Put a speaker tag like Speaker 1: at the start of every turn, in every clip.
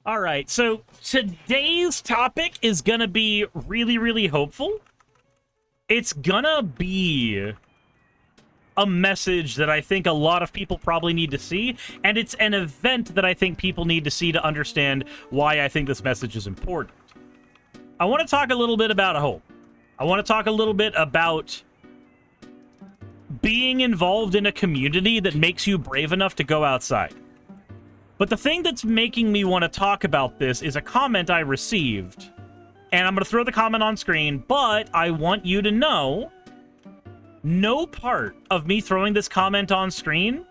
Speaker 1: All right, so today's topic is gonna be really, really hopeful. It's gonna be a message that I think a lot of people probably need to see, and it's an event that I think people need to see to understand why I think this message is important. I want to talk a little bit about hope. I want to talk a little bit about being involved in a community that makes you brave enough to go outside. But the thing that's making me want to talk about this is a comment I received. And I'm going to throw the comment on screen, but I want you to know no part of me throwing this comment on screen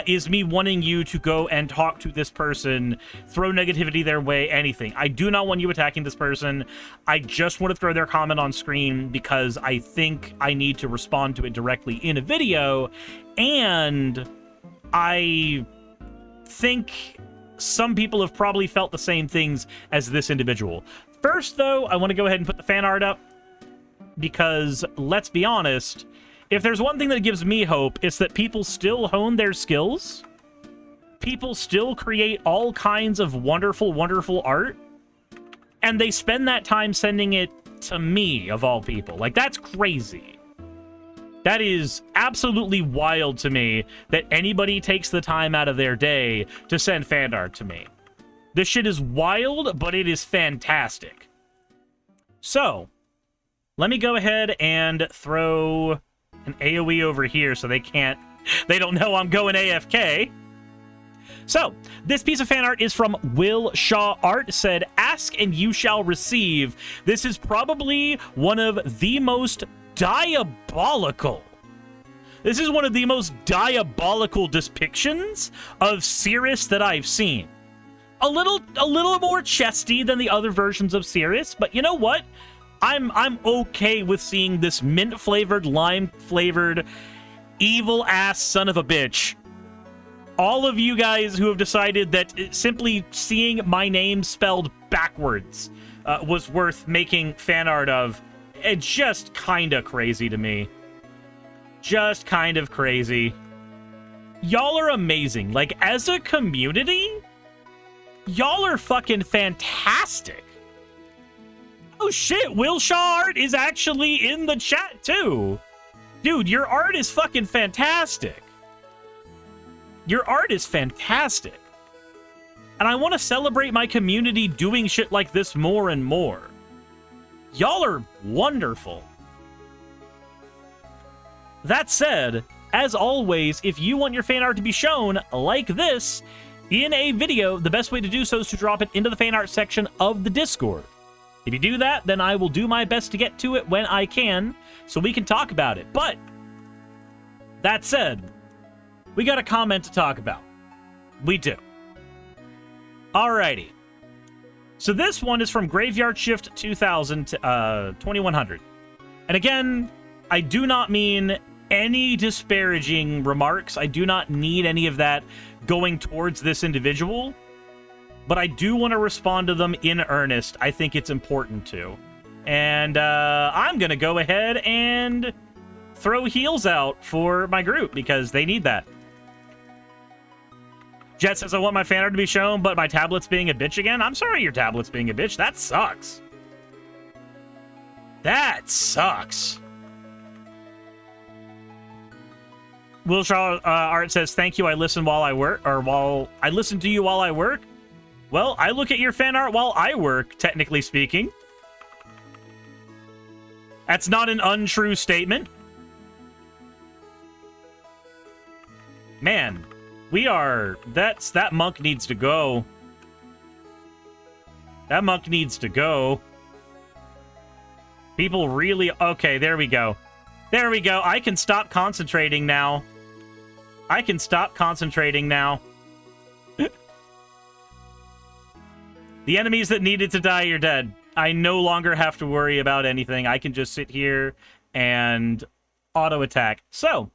Speaker 1: is me wanting you to go and talk to this person, throw negativity their way, anything. I do not want you attacking this person. I just want to throw their comment on screen because I think I need to respond to it directly in a video, and I think some people have probably felt the same things as this individual. First, though, I want to go ahead and put the fan art up because, let's be honest, if there's one thing that gives me hope, it's that people still hone their skills. People still create all kinds of wonderful, wonderful art. And they spend that time sending it to me, of all people. Like, that's crazy. That is absolutely wild to me that anybody takes the time out of their day to send fan art to me. This shit is wild, but it is fantastic. So, let me go ahead and throw an AoE over here so they don't know I'm going AFK. So, this piece of fan art is from Will Shaw Art. Said, "Ask and you shall receive." This is probably one of the most diabolical. This is one of the most diabolical depictions of Cirrus that I've seen. A little more chesty than the other versions of Cirrus, but you know what? I'm okay with seeing this mint-flavored, lime-flavored, evil-ass son of a bitch. All of you guys who have decided that simply seeing my name spelled backwards was worth making fan art of, it's just kind of crazy to me. Just kind of crazy. Y'all are amazing. Like, as a community, y'all are fucking fantastic. Oh shit, Will Shaw Art is actually in the chat too. Dude, your art is fucking fantastic. Your art is fantastic. And I want to celebrate my community doing shit like this more and more. Y'all are wonderful. That said, as always, if you want your fan art to be shown like this in a video, the best way to do so is to drop it into the fan art section of the Discord. If you do that, then I will do my best to get to it when I can, so we can talk about it. But, that said, we got a comment to talk about. We do. Alrighty. So this one is from Graveyard Shift 2000, 2100. And again, I do not mean any disparaging remarks. I do not need any of that going towards this individual. But I do want to respond to them in earnest. I think it's important to. And I'm going to go ahead and throw heals out for my group because they need that. Jet says, I want my fan art to be shown, but my tablet's being a bitch again. I'm sorry your tablet's being a bitch. That sucks. That sucks. Will Shaw Art says, thank you. I listen while I work, or while I listen to you while I work. Well, I look at your fan art while I work, technically speaking. That's not an untrue statement. Man, that monk needs to go. That monk needs to go. People really, okay, there we go. There we go. I can stop concentrating now. I can stop concentrating now. The enemies that needed to die are dead. I no longer have to worry about anything. I can just sit here and auto-attack. So,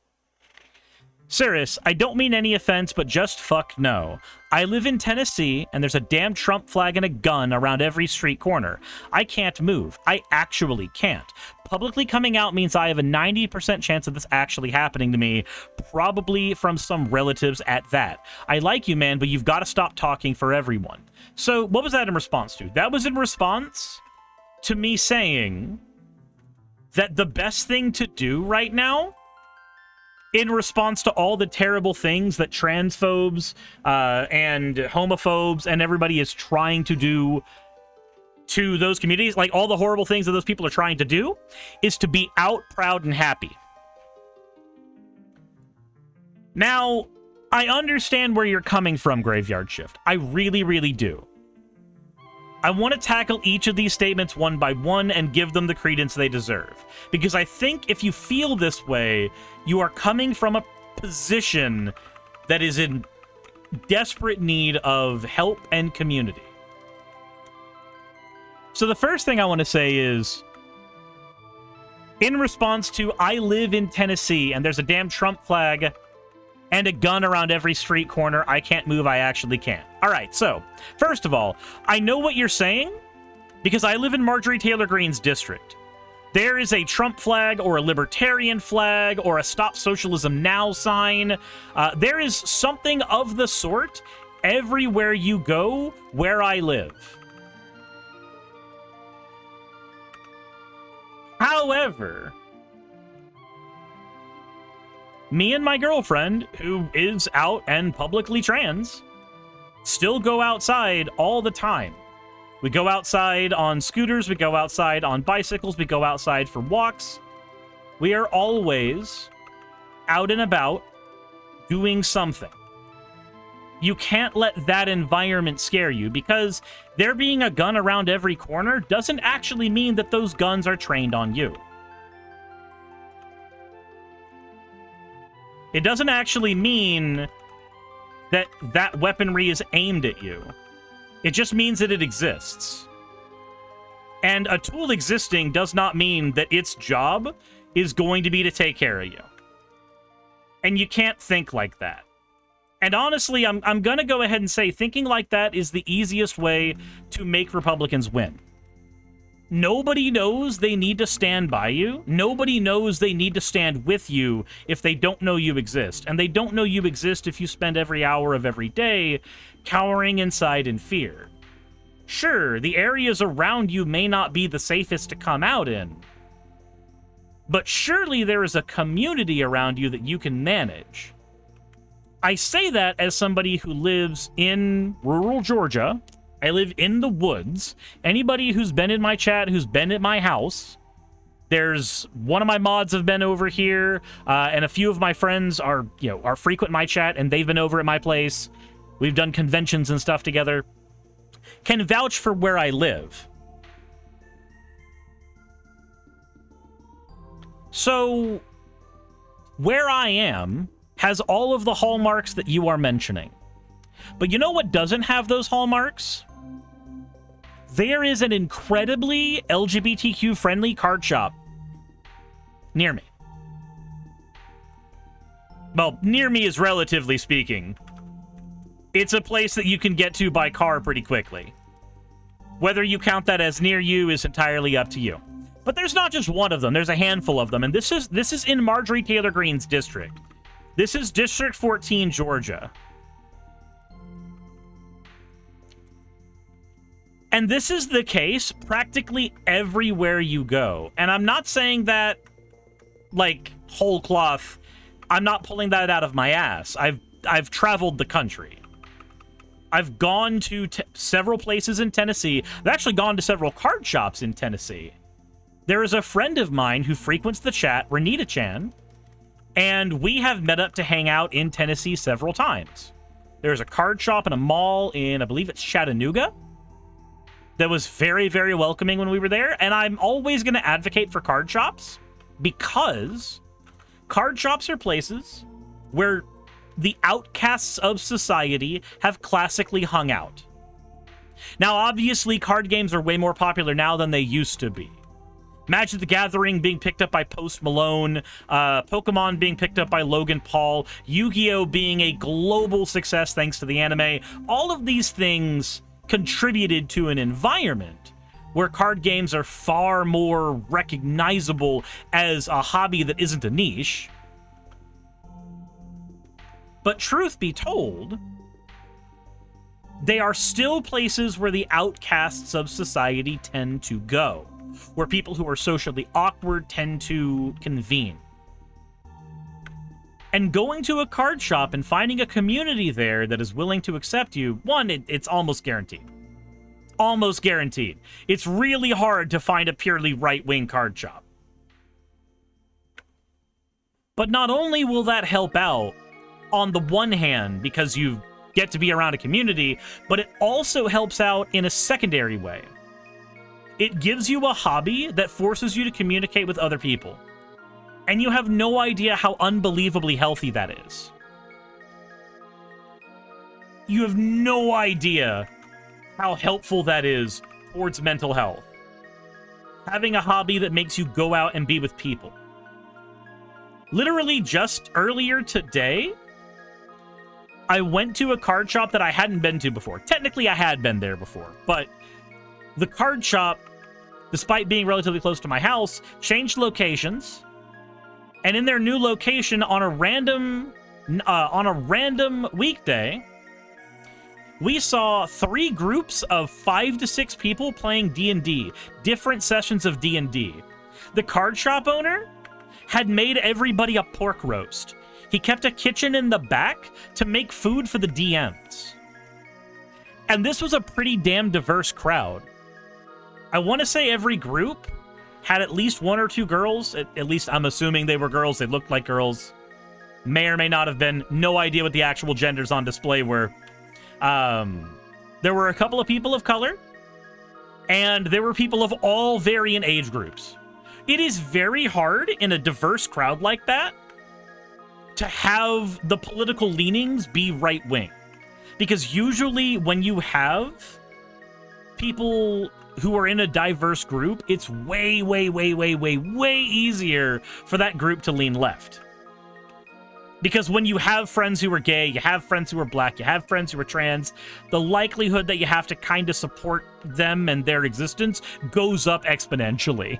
Speaker 1: Cirrus, I don't mean any offense, but just fuck no. I live in Tennessee, and there's a damn Trump flag and a gun around every street corner. I can't move. I actually can't. Publicly coming out means I have a 90% chance of this actually happening to me, probably from some relatives at that. I like you, man, but you've got to stop talking for everyone. So, what was that in response to? That was in response to me saying that the best thing to do right now, in response to all the terrible things that transphobes and homophobes and everybody is trying to do to those communities, like all the horrible things that those people are trying to do, is to be out, proud, and happy. Now, I understand where you're coming from, Graveyard Shift. I really, really do. I want to tackle each of these statements one by one and give them the credence they deserve. Because I think if you feel this way, you are coming from a position that is in desperate need of help and community. So the first thing I want to say is, in response to, I live in Tennessee and there's a damn Trump flag and a gun around every street corner, I can't move, I actually can't. All right, so, first of all, I know what you're saying because I live in Marjorie Taylor Greene's district. There is a Trump flag or a libertarian flag or a Stop Socialism Now sign. There is something of the sort everywhere you go where I live. However, me and my girlfriend, who is out and publicly trans, still go outside all the time. We go outside on scooters, we go outside on bicycles, we go outside for walks. We are always out and about doing something. You can't let that environment scare you, because there being a gun around every corner doesn't actually mean that those guns are trained on you. It doesn't actually mean that that weaponry is aimed at you. It just means that it exists. And a tool existing does not mean that its job is going to be to take care of you. And you can't think like that. And honestly, I'm going to go ahead and say thinking like that is the easiest way to make Republicans win. Nobody knows they need to stand by you. Nobody knows they need to stand with you if they don't know you exist. And they don't know you exist if you spend every hour of every day cowering inside in fear. Sure, the areas around you may not be the safest to come out in, but surely there is a community around you that you can manage. I say that as somebody who lives in rural Georgia. I live in the woods. Anybody who's been in my chat, who's been at my house, there's one of my mods have been over here, and a few of my friends are frequent my chat, and they've been over at my place. We've done conventions and stuff together. Can vouch for where I live. So, where I am has all of the hallmarks that you are mentioning. But you know what doesn't have those hallmarks? There is an incredibly LGBTQ-friendly card shop near me. Well, near me is relatively speaking. It's a place that you can get to by car pretty quickly. Whether you count that as near you is entirely up to you. But there's not just one of them, there's a handful of them, and this is in Marjorie Taylor Greene's district. This is District 14, Georgia. And this is the case practically everywhere you go. And I'm not saying that, like, whole cloth. I'm not pulling that out of my ass. I've traveled the country. I've gone to several places in Tennessee. I've actually gone to several card shops in Tennessee. There is a friend of mine who frequents the chat, Renita Chan, and we have met up to hang out in Tennessee several times. There's a card shop and a mall in, I believe it's Chattanooga, that was very, very welcoming when we were there. And I'm always going to advocate for card shops because card shops are places where the outcasts of society have classically hung out. Now, obviously, card games are way more popular now than they used to be. Magic the Gathering being picked up by Post Malone, Pokemon being picked up by Logan Paul, Yu-Gi-Oh! Being a global success thanks to the anime. All of these things contributed to an environment where card games are far more recognizable as a hobby that isn't a niche. But truth be told, they are still places where the outcasts of society tend to go, where people who are socially awkward tend to convene. And going to a card shop and finding a community there that is willing to accept you, one, it's almost guaranteed. Almost guaranteed. It's really hard to find a purely right-wing card shop. But not only will that help out, on the one hand, because you get to be around a community, but it also helps out in a secondary way. It gives you a hobby that forces you to communicate with other people. And you have no idea how unbelievably healthy that is. You have no idea how helpful that is towards mental health. Having a hobby that makes you go out and be with people. Literally just earlier today, I went to a card shop that I hadn't been to before. Technically, I had been there before, but the card shop, despite being relatively close to my house, changed locations. And in their new location, on a random weekday, we saw 3 groups of 5 to 6 people playing D&D, different sessions of D&D. The card shop owner had made everybody a pork roast. He kept a kitchen in the back to make food for the DMs. And this was a pretty damn diverse crowd. I want to say every group had at least 1 or 2 girls. At least I'm assuming they were girls. They looked like girls. May or may not have been. No idea what the actual genders on display were. There were a couple of people of color. And there were people of all varying age groups. It is very hard in a diverse crowd like that to have the political leanings be right-wing. Because usually when you have people who are in a diverse group, it's way easier for that group to lean left. Because when you have friends who are gay, you have friends who are black, you have friends who are trans, the likelihood that you have to kind of support them and their existence goes up exponentially.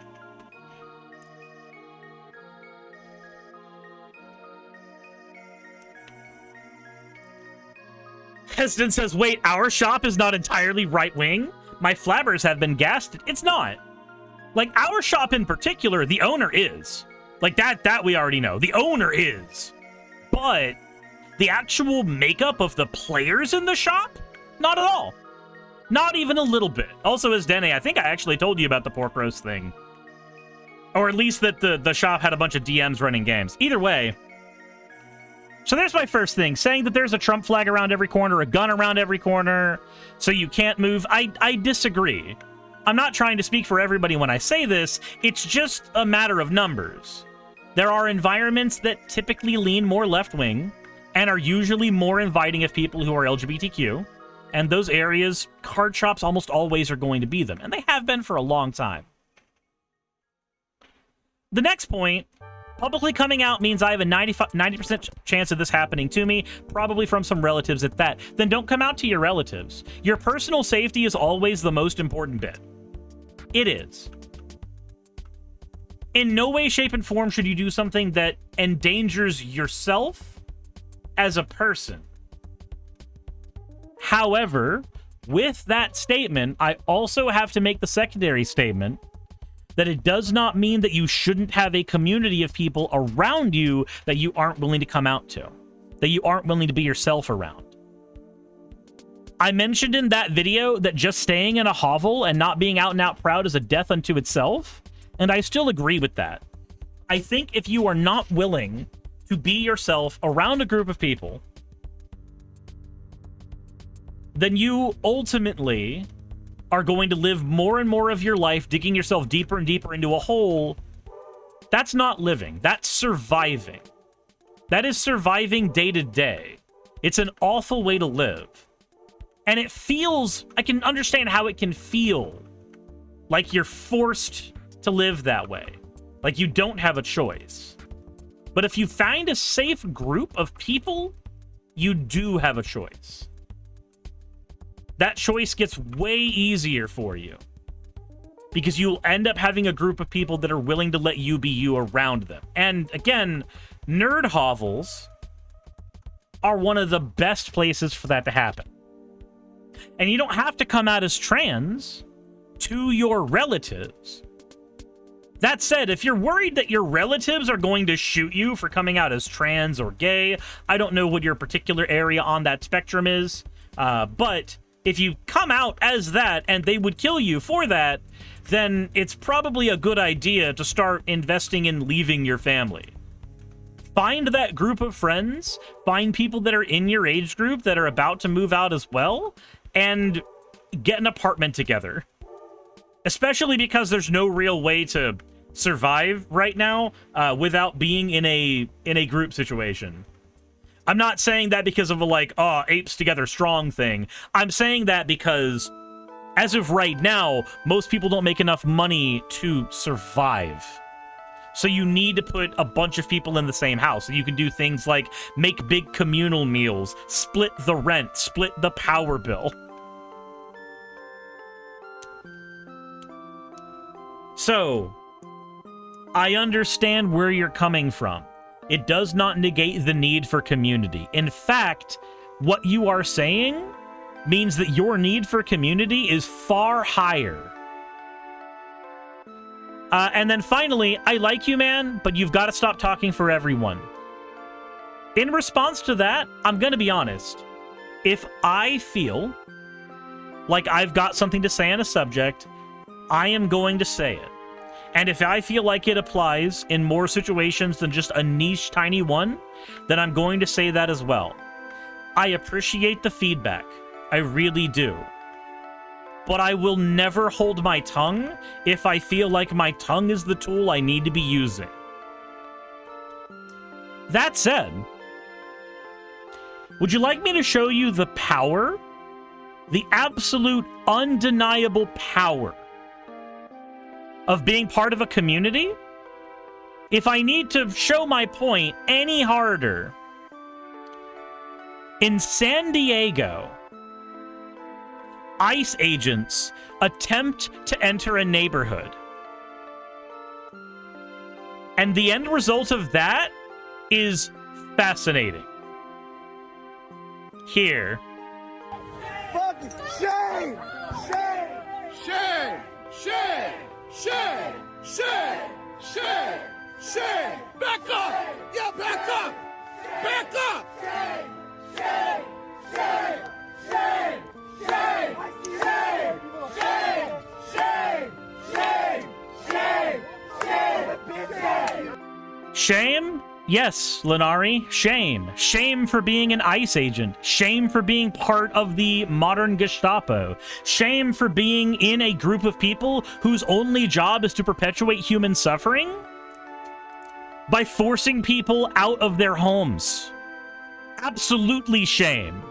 Speaker 1: Heston says, wait, our shop is not entirely right-wing? My flabbers have been gassed. It's not. Like, our shop in particular, the owner is. Like, that we already know. The owner is. But the actual makeup of the players in the shop? Not at all. Not even a little bit. Also, as Dene, I think I actually told you about the pork roast thing. Or at least that the shop had a bunch of DMs running games. Either way. So there's my first thing. Saying that there's a Trump flag around every corner, a gun around every corner, so you can't move. I disagree. I'm not trying to speak for everybody when I say this. It's just a matter of numbers. There are environments that typically lean more left-wing and are usually more inviting of people who are LGBTQ. And those areas, card shops almost always are going to be them. And they have been for a long time. The next point, publicly coming out means I have a 90% chance of this happening to me, probably from some relatives at that. Then don't come out to your relatives. Your personal safety is always the most important bit. It is. In no way, shape, and form should you do something that endangers yourself as a person. However, with that statement, I also have to make the secondary statement that it does not mean that you shouldn't have a community of people around you that you aren't willing to come out to, that you aren't willing to be yourself around. I mentioned in that video that just staying in a hovel and not being out and out proud is a death unto itself, and I still agree with that. I think if you are not willing to be yourself around a group of people, then you ultimately are going to live more and more of your life digging yourself deeper and deeper into a hole. That's not living. That's surviving. That is surviving day to day. It's an awful way to live. And it feels, I can understand how it can feel like you're forced to live that way. Like, you don't have a choice. But if you find a safe group of people, you do have a choice. That choice gets way easier for you. Because you'll end up having a group of people that are willing to let you be you around them. And again, nerd hovels are one of the best places for that to happen. And you don't have to come out as trans to your relatives. That said, if you're worried that your relatives are going to shoot you for coming out as trans or gay, I don't know what your particular area on that spectrum is, but if you come out as that and they would kill you for that, then it's probably a good idea to start investing in leaving your family. Find that group of friends, find people that are in your age group that are about to move out as well, and get an apartment together. Especially because there's no real way to survive right now without being in a group situation. I'm not saying that because of a, like, apes together strong thing. I'm saying that because, as of right now, most people don't make enough money to survive. So you need to put a bunch of people in the same house. So you can do things like make big communal meals, split the rent, split the power bill. So, I understand where you're coming from. It does not negate the need for community. In fact, what you are saying means that your need for community is far higher. And then finally, I like you, man, but you've got to stop talking for everyone. In response to that, I'm going to be honest. If I feel like I've got something to say on a subject, I am going to say it. And if I feel like it applies in more situations than just a niche tiny one, then I'm going to say that as well. I appreciate the feedback. I really do. But I will never hold my tongue if I feel like my tongue is the tool I need to be using. That said, would you like me to show you the power, the absolute undeniable power of being part of a community? If I need to show my point any harder, in San Diego, ICE agents attempt to enter a neighborhood. And the end result of that is fascinating. Here.
Speaker 2: Fucking shame! Shame! Shame! Shame! Shame! Shame! Shame! Shame! Back up! Yeah, back up! Back up! Shame! Shame! Shame! Shame! Shame! Shame! Shame! Shame! Shame! Shame!
Speaker 1: Shame? Yes, Lenari, shame. Shame for being an ICE agent. Shame for being part of the modern Gestapo. Shame for being in a group of people whose only job is to perpetuate human suffering by forcing people out of their homes. Absolutely shame.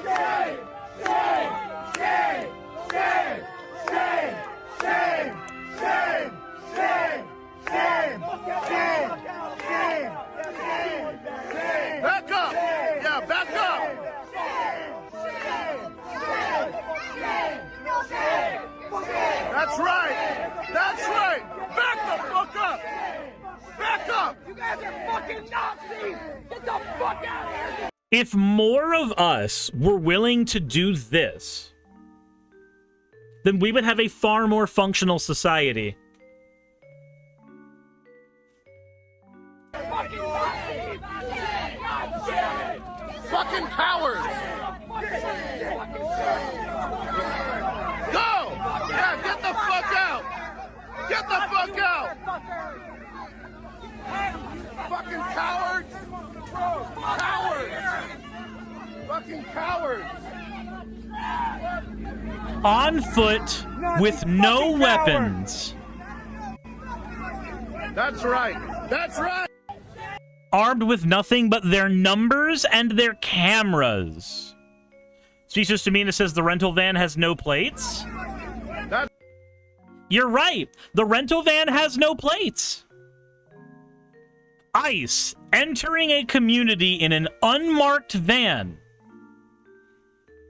Speaker 2: Shame! Shame! Shame! Shame! Shame! Shame! Shame! Shame! Shame! Shame! Back up! Yeah, back up! That's right! That's right! Back the fuck up! Back up! You guys are fucking Nazis! Get the fuck out of here!
Speaker 1: If more of us were willing to do this, then we would have a far more functional society.
Speaker 2: Fucking cowards! Go! Yeah, get the fuck out! Get the fuck out! Fucking cowards! Cowards! Fucking cowards!
Speaker 1: On foot, with no weapons.
Speaker 2: That's right! That's right!
Speaker 1: Armed with nothing but their numbers and their cameras. Species Tamina says the rental van has no plates. You're right. The rental van has no plates. ICE entering a community in an unmarked van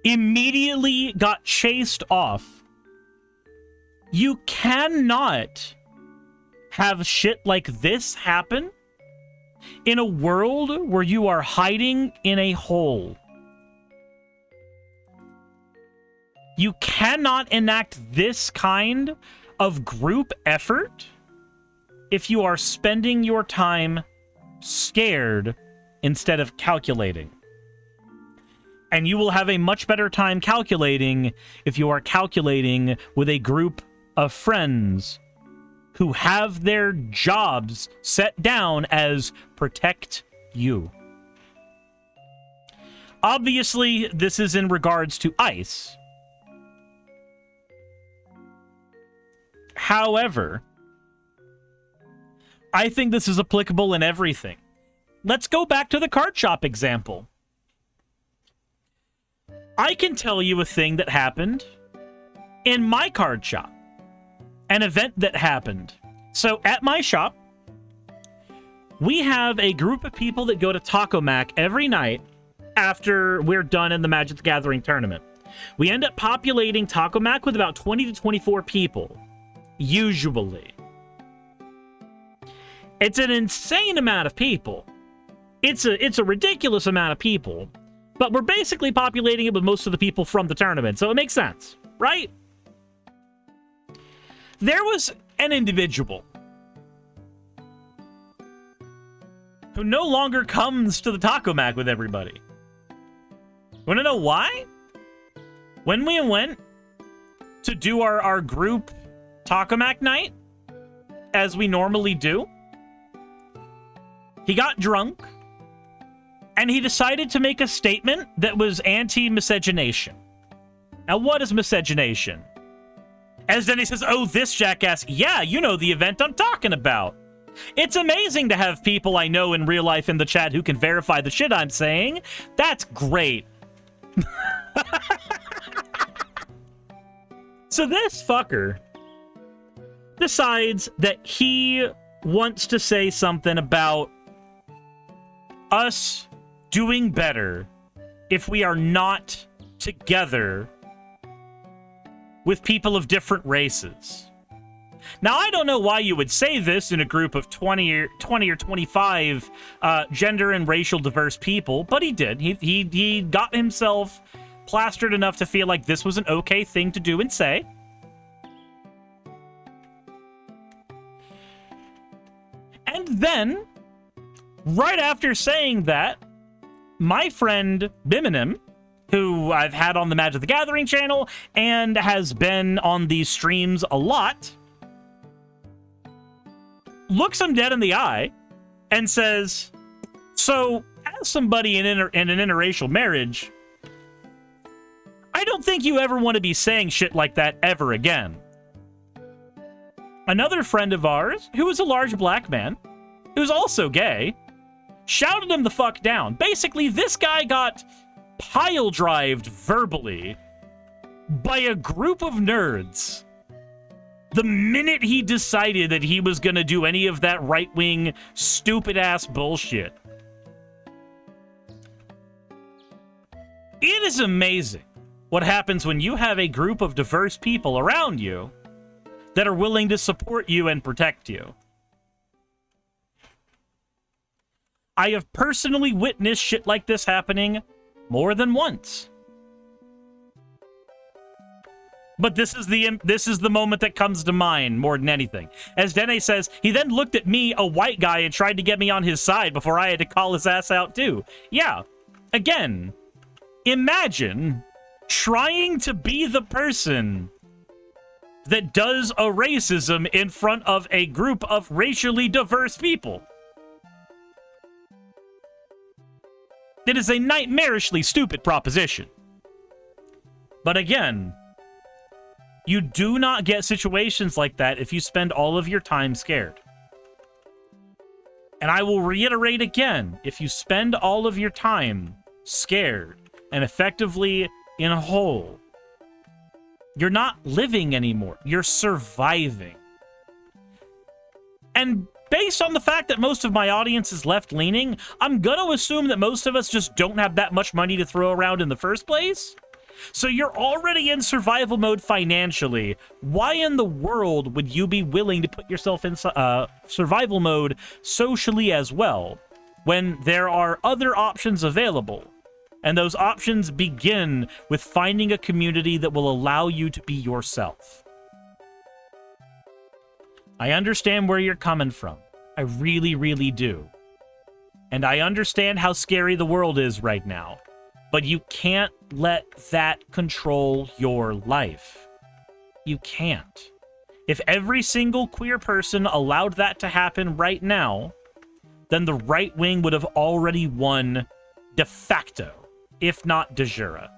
Speaker 1: immediately got chased off. You cannot have shit like this happen in a world where you are hiding in a hole. You cannot enact this kind of group effort if you are spending your time scared instead of calculating. And you will have a much better time calculating if you are calculating with a group of friends who have their jobs set down as protect you. Obviously, this is in regards to ICE. However, I think this is applicable in everything. Let's go back to the card shop example. I can tell you a thing that happened in my card shop. An event that happened. So at my shop, we have a group of people that go to Taco Mac every night after we're done in the Magic the Gathering tournament. We end up populating Taco Mac with about 20 to 24 people. Usually. It's an insane amount of people. It's a ridiculous amount of people. But we're basically populating it with most of the people from the tournament, so it makes sense, right? There was an individual who no longer comes to the Taco Mac with everybody. Want to know why? When we went to do our group Taco Mac night, as we normally do, he got drunk, and he decided to make a statement that was anti-miscegenation. Now, what is miscegenation? As Denny says, oh, this jackass, yeah, you know the event I'm talking about. It's amazing to have people I know in real life in the chat who can verify the shit I'm saying. That's great. So this fucker decides that he wants to say something about us doing better if we are not together with people of different races. Now, I don't know why you would say this in a group of 20 or 25 gender and racial diverse people, but he did. He got himself plastered enough to feel like this was an okay thing to do and say. And then, right after saying that, my friend Biminim, who I've had on the Magic the Gathering channel and has been on these streams a lot, looks him dead in the eye and says, so, as somebody in an interracial marriage, I don't think you ever want to be saying shit like that ever again. Another friend of ours, who is a large black man, who's also gay, shouted him the fuck down. Basically, this guy got pile-drived verbally by a group of nerds the minute he decided that he was gonna do any of that right-wing, stupid-ass bullshit. It is amazing what happens when you have a group of diverse people around you that are willing to support you and protect you. I have personally witnessed shit like this happening more than once. But this is the moment that comes to mind more than anything. As Dene says, he then looked at me, a white guy, and tried to get me on his side before I had to call his ass out too. Yeah, again, imagine trying to be the person that does a racism in front of a group of racially diverse people. It is a nightmarishly stupid proposition. But again, you do not get situations like that if you spend all of your time scared. And I will reiterate again, if you spend all of your time scared and effectively in a hole, You're not living anymore. You're surviving. And based on the fact that most of my audience is left-leaning, I'm gonna assume that most of us just don't have that much money to throw around in the first place. So you're already in survival mode financially. Why in the world would you be willing to put yourself in survival mode socially as well, when there are other options available? And those options begin with finding a community that will allow you to be yourself. I understand where you're coming from. I really, really do. And I understand how scary the world is right now. But you can't let that control your life. You can't. If every single queer person allowed that to happen right now, then the right wing would have already won de facto, if not de jure.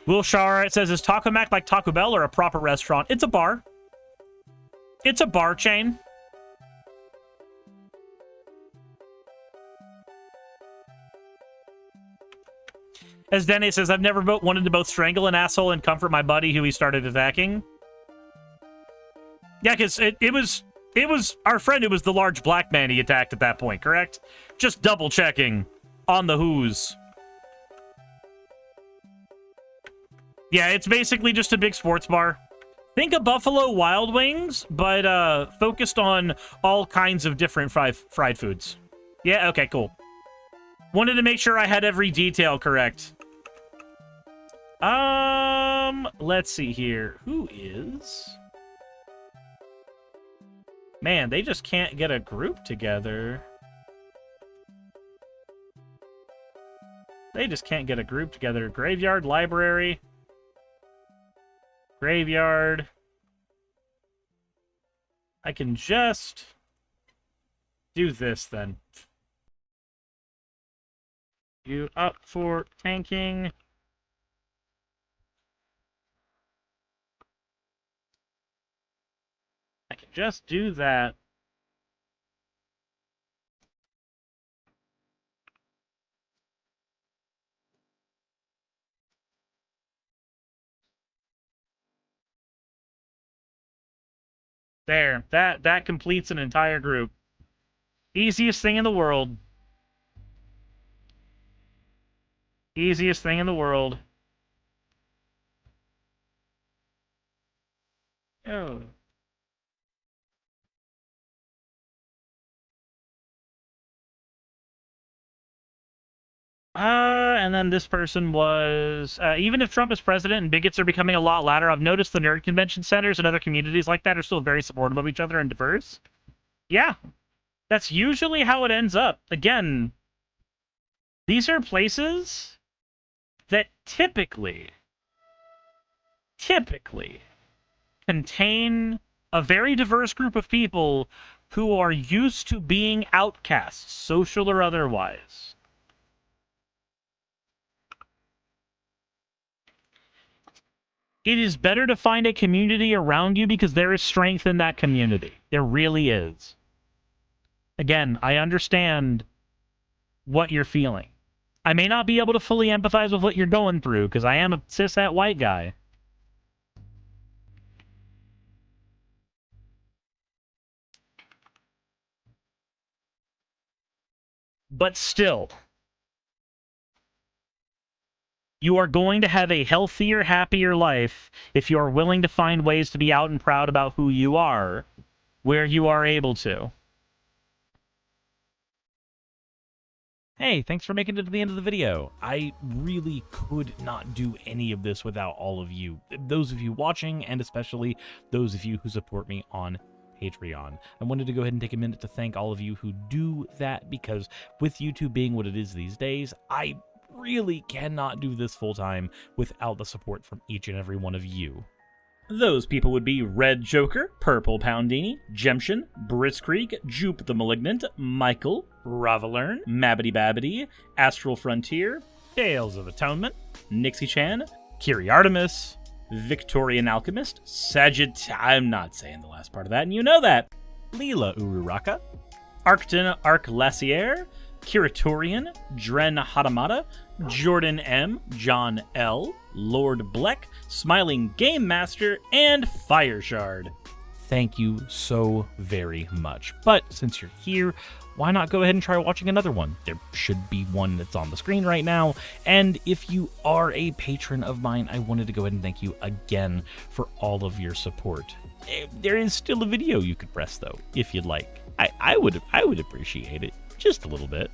Speaker 1: Will Shar, it says, is Taco Mac like Taco Bell or a proper restaurant? It's a bar. It's a bar chain. As Dene says, I've never wanted to both strangle an asshole and comfort my buddy who he started attacking. Yeah, because it was our friend who was the large black man he attacked at that point, correct? Just double checking on the who's. Yeah, it's basically just a big sports bar. Think of Buffalo Wild Wings, but focused on all kinds of different fried foods. Yeah, okay, cool. Wanted to make sure I had every detail correct. Let's see here. Who is? Man, they just can't get a group together. They just can't get a group together. Graveyard, library. Graveyard. I can just do this then. You up for tanking? I can just do that. There. That completes an entire group. Easiest thing in the world. Easiest thing in the world. Oh. And then this person was, even if Trump is president and bigots are becoming a lot louder, I've noticed the nerd convention centers and other communities like that are still very supportive of each other and diverse. Yeah. That's usually how it ends up. Again, these are places that typically contain a very diverse group of people who are used to being outcasts, social or otherwise. It is better to find a community around you because there is strength in that community. There really is. Again, I understand what you're feeling. I may not be able to fully empathize with what you're going through because I am a cis-het white guy. But still, you are going to have a healthier, happier life if you are willing to find ways to be out and proud about who you are, where you are able to. Hey, thanks for making it to the end of the video. I really could not do any of this without all of you. Those of you watching, and especially those of you who support me on Patreon. I wanted to go ahead and take a minute to thank all of you who do that, because with YouTube being what it is these days, I really cannot do this full-time without the support from each and every one of you. Those people would be Red Joker, Purple Poundini, Jemshin, Britzkrieg, Jupe the Malignant, Michael, Ravalern, Mabbity Babbity, Astral Frontier, Tales of Atonement, Nixie Chan, Kiri Artemis, Victorian Alchemist, I'm not saying the last part of that, and you know that, Leela Ururaka, Arcton Arclacier, Kiratorian, Dren Hadamata, Jordan M, John L, Lord Bleck, Smiling Game Master, and Fireshard. Thank you so very much. But since you're here, why not go ahead and try watching another one? There should be one that's on the screen right now. And if you are a patron of mine, I wanted to go ahead and thank you again for all of your support. There is still a video you could press though, if you'd like. I would appreciate it just a little bit.